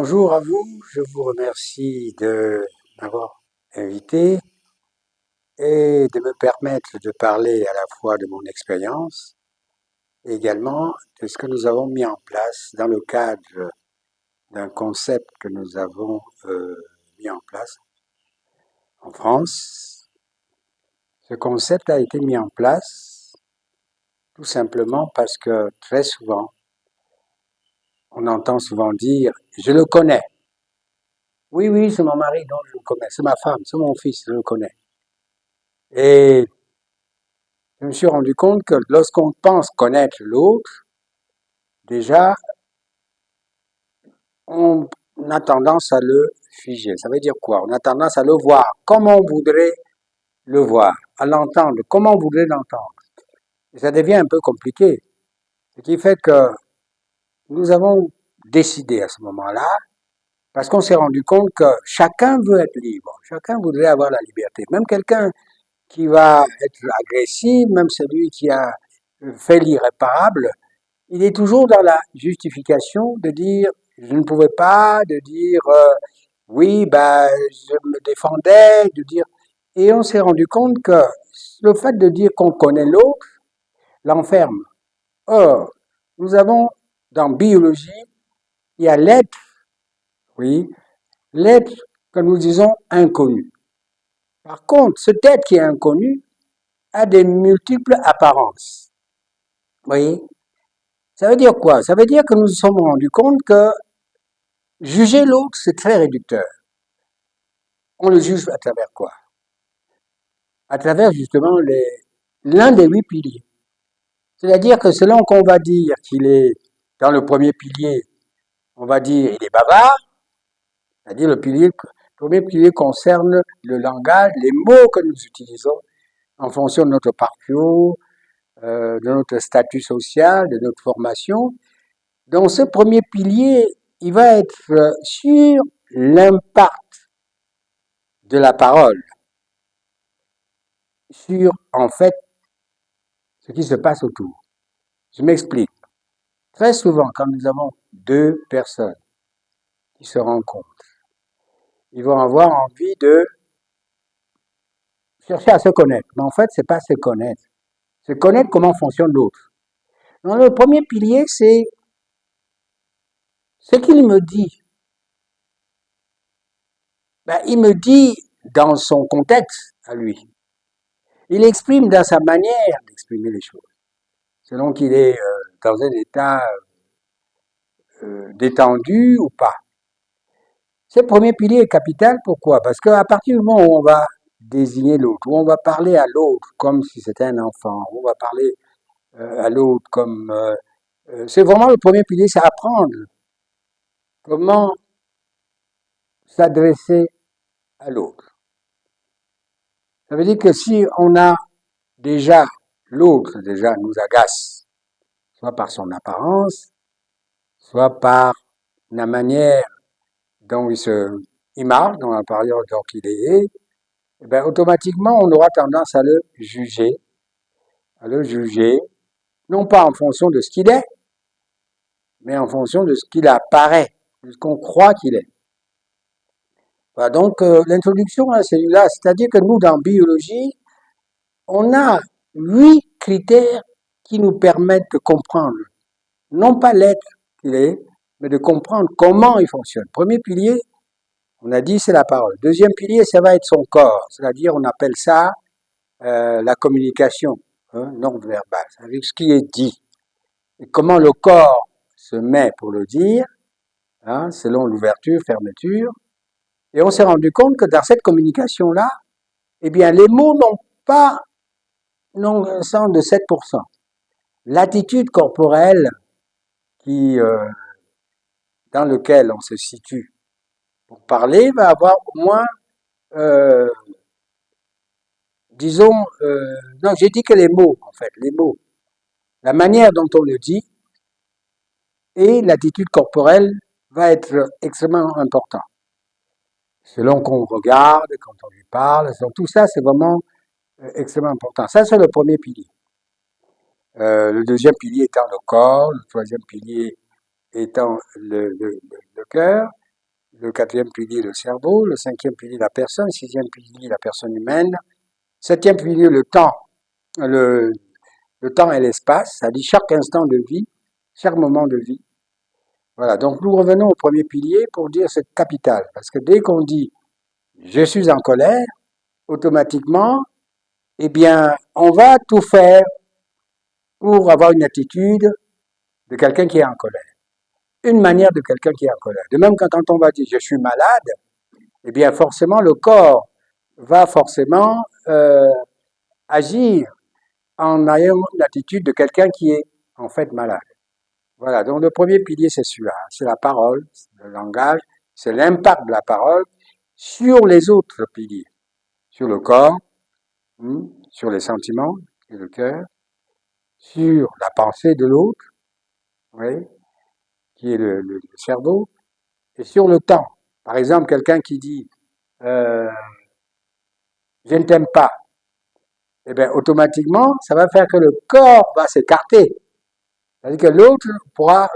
Bonjour à vous, je vous remercie de m'avoir invité et de me permettre de parler à la fois de mon expérience et également de ce que nous avons mis en place dans le cadre d'un concept que nous avons mis en place en France. Ce concept a été mis en place tout simplement parce que très souvent, on entend souvent dire « je le connais ». Oui, oui, c'est mon mari, donc je le connais. C'est ma femme, c'est mon fils, je le connais. Et je me suis rendu compte que lorsqu'on pense connaître l'autre, déjà, on a tendance à le figer. Ça veut dire quoi? On a tendance à le voir comme on voudrait le voir, à l'entendre comme on voudrait l'entendre. Et ça devient un peu compliqué. Ce qui fait que nous avons décidé à ce moment-là, parce qu'on s'est rendu compte que chacun veut être libre, chacun voudrait avoir la liberté. Même quelqu'un qui va être agressif, même celui qui a fait l'irréparable, il est toujours dans la justification de dire je ne pouvais pas, de dire oui, ben je me défendais, de dire et on s'est rendu compte que le fait de dire qu'on connaît l'autre l'enferme. Or, nous avons dans biologie, il y a l'être, oui, l'être que nous disons inconnu. Par contre, cet être qui est inconnu a des multiples apparences. Vous voyez? Ça veut dire quoi? Ça veut dire que nous nous sommes rendus compte que juger l'autre, c'est très réducteur. On le juge à travers quoi? À travers justement l'un des 8 piliers. C'est-à-dire que selon qu'on va dire qu'il est dans le premier pilier, on va dire il est bavard, c'est-à-dire le premier pilier concerne le langage, les mots que nous utilisons en fonction de notre parcours, de notre statut social, de notre formation. Donc ce premier pilier, il va être sur l'impact de la parole, sur en fait ce qui se passe autour. Je m'explique. Très souvent, quand nous avons deux personnes qui se rencontrent, ils vont avoir envie de chercher à se connaître. Mais en fait, c'est pas se connaître. C'est connaître comment fonctionne l'autre. Donc le premier pilier, c'est ce qu'il me dit. Ben, il me dit dans son contexte à lui. Il exprime dans sa manière d'exprimer les choses, selon qu'il est dans un état détendu ou pas. Ce premier pilier est capital, pourquoi? Parce qu'à partir du moment où on va désigner l'autre, où on va parler à l'autre comme si c'était un enfant, où on va parler à l'autre comme... c'est vraiment le premier pilier, c'est apprendre comment s'adresser à l'autre. Ça veut dire que si on a déjà, l'autre déjà nous agace, soit par son apparence, soit par la manière dont il marche, dans la période dont il est, et bien automatiquement on aura tendance à le juger, non pas en fonction de ce qu'il est, mais en fonction de ce qu'il apparaît, de ce qu'on croit qu'il est. Voilà, donc l'introduction à celui-là, c'est-à-dire que nous, dans biologie, on a 8 critères qui nous permettent de comprendre, non pas l'être qu'il est, mais de comprendre comment il fonctionne. Premier pilier, on a dit, c'est la parole. Deuxième pilier, ça va être son corps, c'est-à-dire on appelle ça la communication non verbale, avec ce qui est dit. Et comment le corps se met pour le dire, selon l'ouverture, fermeture. Et on s'est rendu compte que dans cette communication-là, eh bien, les mots n'ont un sens de 7%. L'attitude corporelle dans lequel on se situe pour parler va avoir au moins, disons, non, j'ai dit que les mots, en fait, les mots, la manière dont on le dit et l'attitude corporelle va être extrêmement important. Selon qu'on regarde, quand on lui parle, tout ça, c'est vraiment extrêmement important. Ça, c'est le premier pilier. Le deuxième pilier étant le corps, le troisième pilier étant le cœur, le quatrième pilier, le cerveau, le cinquième pilier, la personne, sixième pilier, la personne humaine, septième pilier, le temps, le, le temps et l'espace, c'est-à-dire chaque instant de vie, chaque moment de vie. Voilà, donc nous revenons au premier pilier pour dire c'est capital, parce que dès qu'on dit je suis en colère, automatiquement, eh bien, on va tout faire pour avoir une attitude de quelqu'un qui est en colère, une manière de quelqu'un qui est en colère. De même, quand on va dire je suis malade, eh bien, forcément, le corps va forcément agir en ayant l'attitude de quelqu'un qui est en fait malade. Voilà, donc le premier pilier, c'est celui-là, c'est la parole, le langage, c'est l'impact de la parole sur les autres piliers, sur le corps, sur les sentiments et le cœur, sur la pensée de l'autre, oui, qui est le cerveau, et sur le temps. Par exemple, quelqu'un qui dit je ne t'aime pas, eh bien, automatiquement, ça va faire que le corps va s'écarter. C'est-à-dire que l'autre va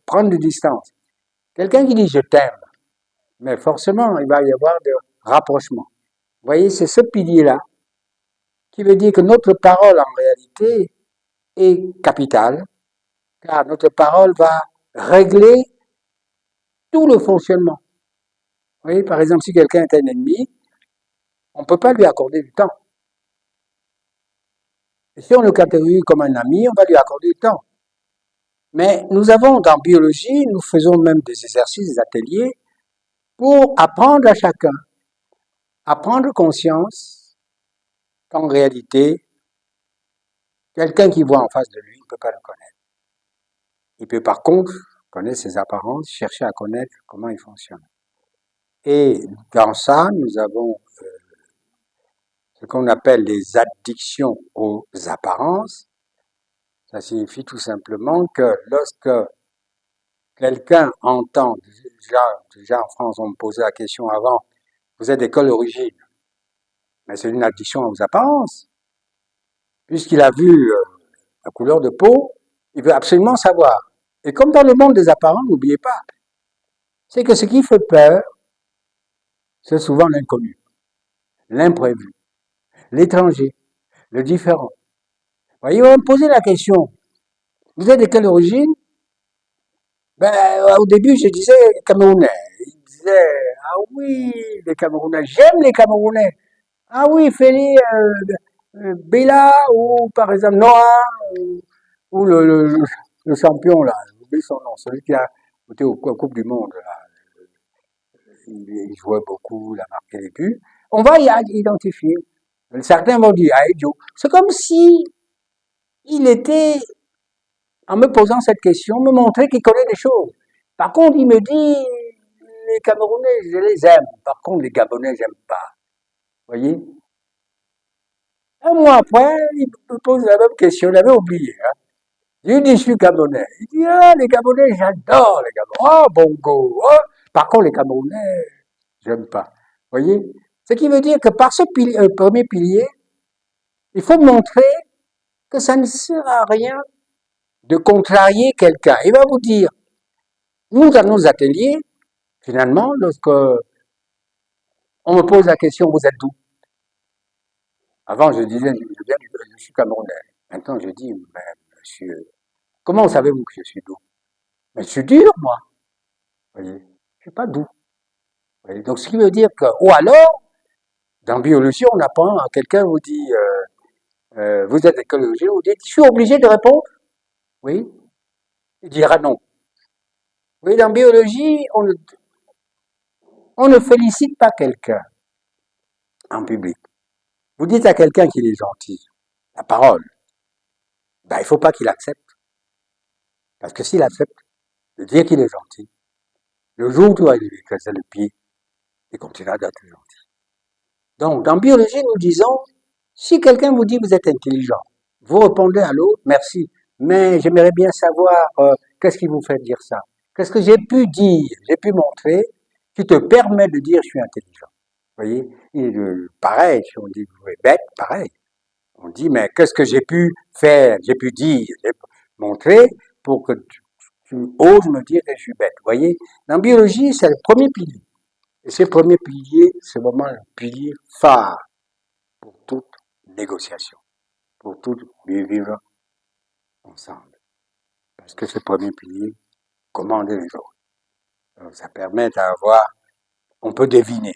prendre des distances. Quelqu'un qui dit je t'aime, mais forcément, il va y avoir des rapprochements. Vous voyez, c'est ce pilier-là qui veut dire que notre parole, en réalité, est capitale, car notre parole va régler tout le fonctionnement. Vous voyez, par exemple, si quelqu'un est un ennemi, on ne peut pas lui accorder du temps. Et si on le catégorise comme un ami, on va lui accorder du temps. Mais nous avons, dans biologie, nous faisons même des exercices, des ateliers, pour apprendre à chacun à prendre conscience qu'en réalité, quelqu'un qui voit en face de lui ne peut pas le connaître. Il peut par contre connaître ses apparences, chercher à connaître comment il fonctionne. Et dans ça, nous avons ce qu'on appelle les addictions aux apparences. Ça signifie tout simplement que lorsque quelqu'un entend, déjà en France, on me posait la question avant, vous êtes de quelle origine? Mais c'est une addiction aux apparences. Puisqu'il a vu la couleur de peau, il veut absolument savoir. Et comme dans le monde des apparences, n'oubliez pas, c'est que ce qui fait peur, c'est souvent l'inconnu, l'imprévu, l'étranger, le différent. Vous voyez, on va me poser la question, vous êtes de quelle origine? Ben, au début, je disais Camerounais. Il disait, ah oui, les Camerounais, j'aime les Camerounais. Ah oui, Félix, Bella, ou par exemple Noah, ou le champion, là, j'ai oublié son nom, celui qui a été au Coupe du Monde, là. Il jouait beaucoup, il a marqué les buts. On va y identifier. Certains vont dire, ah, idiot. C'est comme si il était, en me posant cette question, me montrer qu'il connaît des choses. Par contre, il me dit, les Camerounais, je les aime. Par contre, les Gabonais, j'aime pas. Vous voyez? Un mois après, il me pose la même question, il avait oublié. Hein. Je lui dis, je suis Gabonais. Il dit, ah, les Gabonais, j'adore les Gabonais. Oh, bongo. Oh. Par contre, les Camerounais, j'aime pas. Vous voyez? Ce qui veut dire que par ce premier pilier, il faut montrer que ça ne sert à rien de contrarier quelqu'un. Il va vous dire, nous, dans nos ateliers, finalement, lorsque on me pose la question, vous êtes d'où? Avant, je disais, je suis Camerounais. Maintenant, je dis, mais monsieur, comment savez-vous que je suis d'où? Mais je suis dur, moi. Vous voyez? Je suis pas d'où. Donc, ce qui veut dire que, ou alors, dans biologie, on apprend à quelqu'un vous dit, vous êtes écologiste, vous dites, je suis obligé de répondre. Oui. Il dira non. Oui, dans biologie, on ne félicite pas quelqu'un en public. Vous dites à quelqu'un qu'il est gentil, la parole, ben, il ne faut pas qu'il accepte. Parce que s'il accepte de dire qu'il est gentil, le jour où tu vas lui casser le pied, il continuera d'être gentil. Donc, dans biologie, nous disons, si quelqu'un vous dit que vous êtes intelligent, vous répondez à l'autre, merci, mais j'aimerais bien savoir qu'est-ce qui vous fait dire ça. Qu'est-ce que j'ai pu dire, j'ai pu montrer qui te permet de dire je suis intelligent. Vous voyez, et pareil, si on dit que vous êtes bête, pareil. On dit mais qu'est-ce que j'ai pu faire, j'ai pu dire, j'ai pu montrer pour que Tu oses me dire que je suis bête. Vous voyez, en biologie, c'est le premier pilier. Et ce premier pilier, c'est vraiment le pilier phare pour toute négociation, pour tout mieux vivre ensemble. Parce que ce premier pilier commande les autres. Donc, ça permet d'avoir, on peut deviner.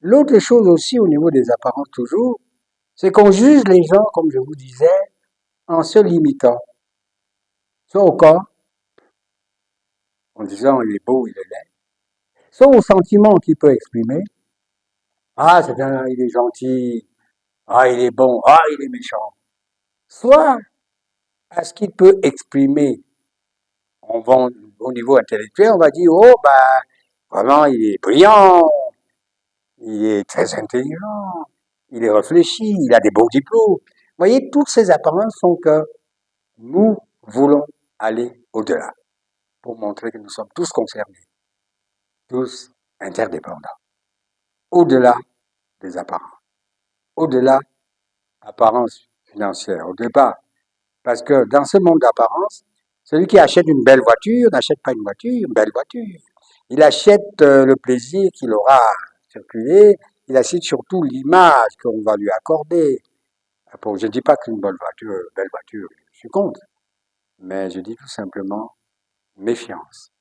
L'autre chose aussi au niveau des apparences toujours, c'est qu'on juge les gens, comme je vous disais, en se limitant soit au corps, en disant il est beau, il est laid, soit aux sentiments qu'il peut exprimer. Ah, il est gentil. Ah, il est bon. Ah, il est méchant. Soit à ce qu'il peut exprimer au niveau intellectuel, on va dire, oh, bah, vraiment, il est brillant, il est très intelligent, il est réfléchi, il a des beaux diplômes. Vous voyez, toutes ces apparences font que nous voulons aller au-delà pour montrer que nous sommes tous concernés, tous interdépendants, au-delà des apparences, au-delà apparences financières, au-delà. Parce que dans ce monde d'apparence, celui qui achète une belle voiture n'achète pas une belle voiture. Il achète le plaisir qu'il aura à circuler, il achète surtout l'image qu'on va lui accorder. Bon, je ne dis pas qu'une belle voiture, je suis contre, mais je dis tout simplement méfiance.